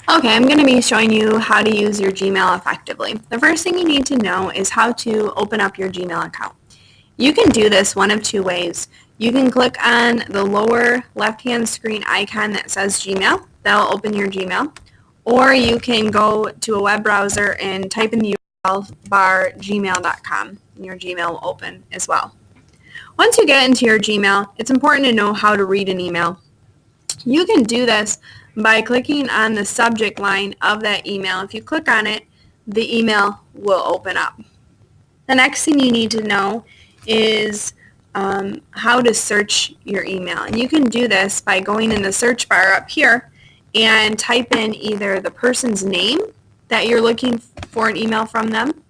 Okay, I'm going to be showing you how to use your Gmail effectively. The first thing you need to know is how to open up your Gmail account. You can do this one of two ways. You can click on the lower left-hand screen icon that says Gmail. That'll open your Gmail. Or you can go to a web browser and type in the URL bar gmail.com, and your Gmail will open as well. Once you get into your Gmail, it's important to know how to read an email. You can do this by clicking on the subject line of that email. If you click on it, the email will open up. The next thing you need to know is how to search your email. And you can do this by going in the search bar up here and type in either the person's name that you're looking for an email from them,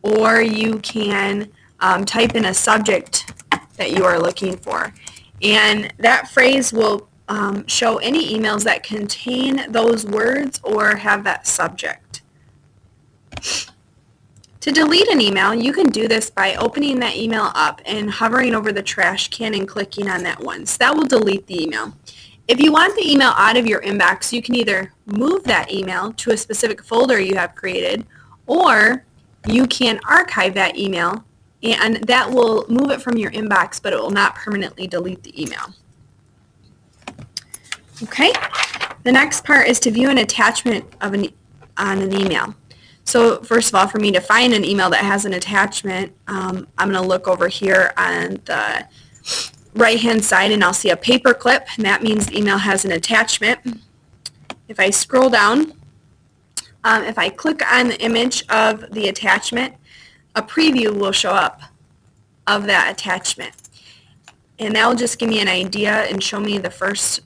or you can type in a subject that you are looking for. And that phrase will show any emails that contain those words or have that subject. To delete an email, you can do this by opening that email up and hovering over the trash can and clicking on that once. That will delete the email. If you want the email out of your inbox, you can either move that email to a specific folder you have created, or you can archive that email, and that will move it from your inbox, but it will not permanently delete the email. Okay, the next part is to view an attachment of on an email. So first of all, for me to find an email that has an attachment, I'm going to look over here on the right-hand side and I'll see a paper clip, and that means the email has an attachment. If I scroll down, if I click on the image of the attachment, a preview will show up of that attachment. And that will just give me an idea and show me the first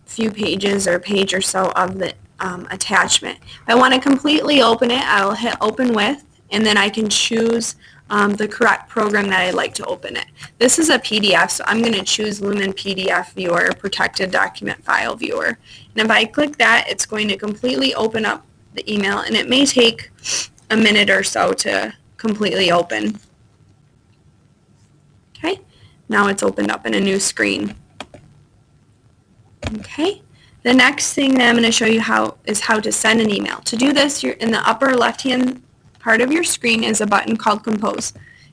few pages or page or so of the attachment. If I want to completely open it, I will hit Open With, and then I can choose the correct program that I'd like to open it. This is a PDF, so I'm going to choose Lumen PDF Viewer, Protected Document File Viewer. And if I click that, it's going to completely open up the email, and it may take a minute or so to completely open. Okay, now it's opened up in a new screen. Okay, the next thing that I'm going to show you is how to send an email. To do this, you're in the upper left-hand part of your screen is a button called Compose.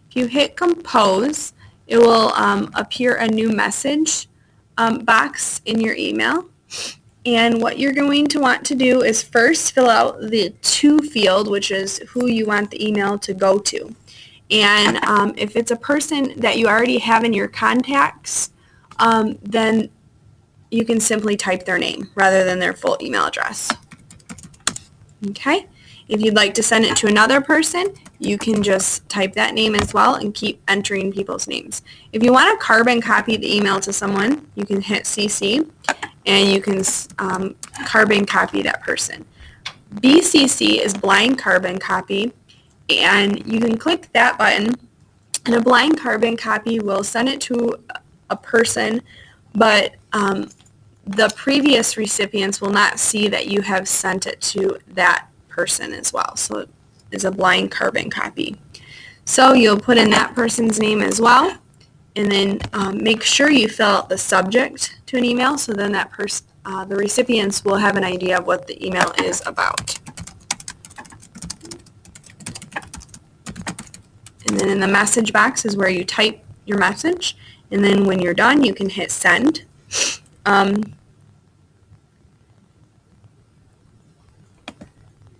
If you hit Compose, it will appear a new message box in your email. And what you're going to want to do is first fill out the To field, which is who you want the email to go to. And if it's a person that you already have in your contacts, then you can simply type their name rather than their full email address. Okay? If you'd like to send it to another person, you can just type that name as well and keep entering people's names. If you want to carbon copy the email to someone, you can hit CC and you can carbon copy that person. BCC is blind carbon copy, and you can click that button, and a blind carbon copy will send it to a person, but the previous recipients will not see that you have sent it to that person as well. So it is a blind carbon copy. So you'll put in that person's name as well, and then make sure you fill out the subject to an email, so then that person, the recipients will have an idea of what the email is about. And then in the message box is where you type your message, and then when you're done, you can hit send. And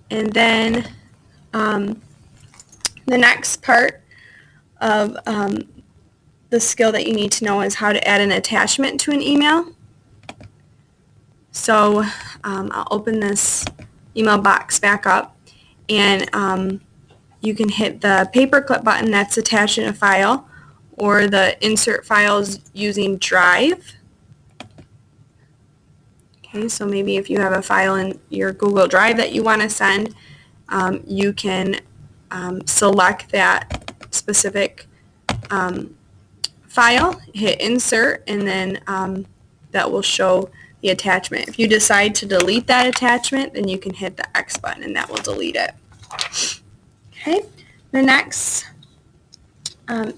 then the next part of the skill that you need to know is how to add an attachment to an email. So I'll open this email box back up, and you can hit the paperclip button that's attached in a file, or the insert files using Drive. Okay, so maybe if you have a file in your Google Drive that you want to send, you can select that specific file, hit insert, and then that will show the attachment. If you decide to delete that attachment, then you can hit the X button and that will delete it. Okay, the next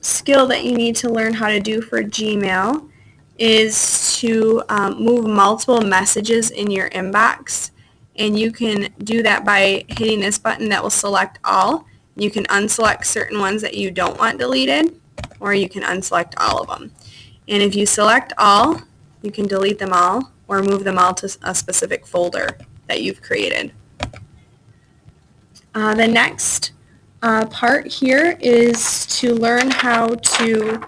skill that you need to learn how to do for Gmail is to move multiple messages in your inbox and you can do that by hitting this button that will select all. You can unselect certain ones that you don't want deleted, or you can unselect all of them. And if you select all, you can delete them all or move them all to a specific folder that you've created. The next part here is to learn how to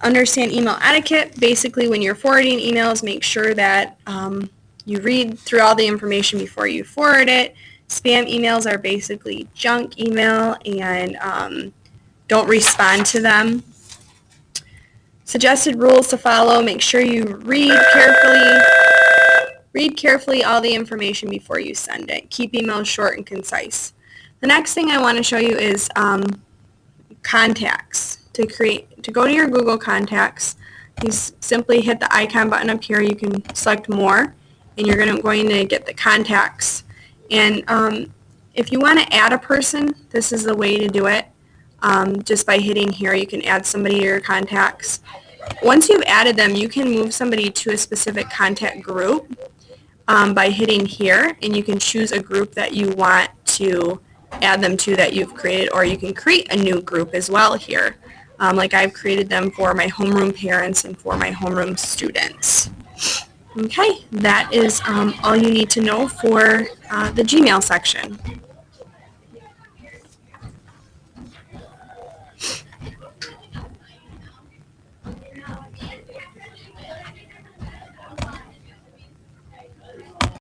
understand email etiquette. Basically, when you're forwarding emails, make sure that you read through all the information before you forward it. Spam emails are basically junk email, and don't respond to them. Suggested rules to follow: make sure you read carefully all the information before you send it. Keep emails short and concise. The next thing I want to show you is contacts. To go to your Google Contacts, you simply hit the icon button up here. You can select more, and you're going to get the contacts. And if you want to add a person, this is the way to do it. Just by hitting here, you can add somebody to your contacts. Once you've added them, you can move somebody to a specific contact group by hitting here, and you can choose a group that you want to add them to that you've created, or you can create a new group as well here. Like I've created them for my homeroom parents and for my homeroom students. Okay, that is all you need to know for the Gmail section.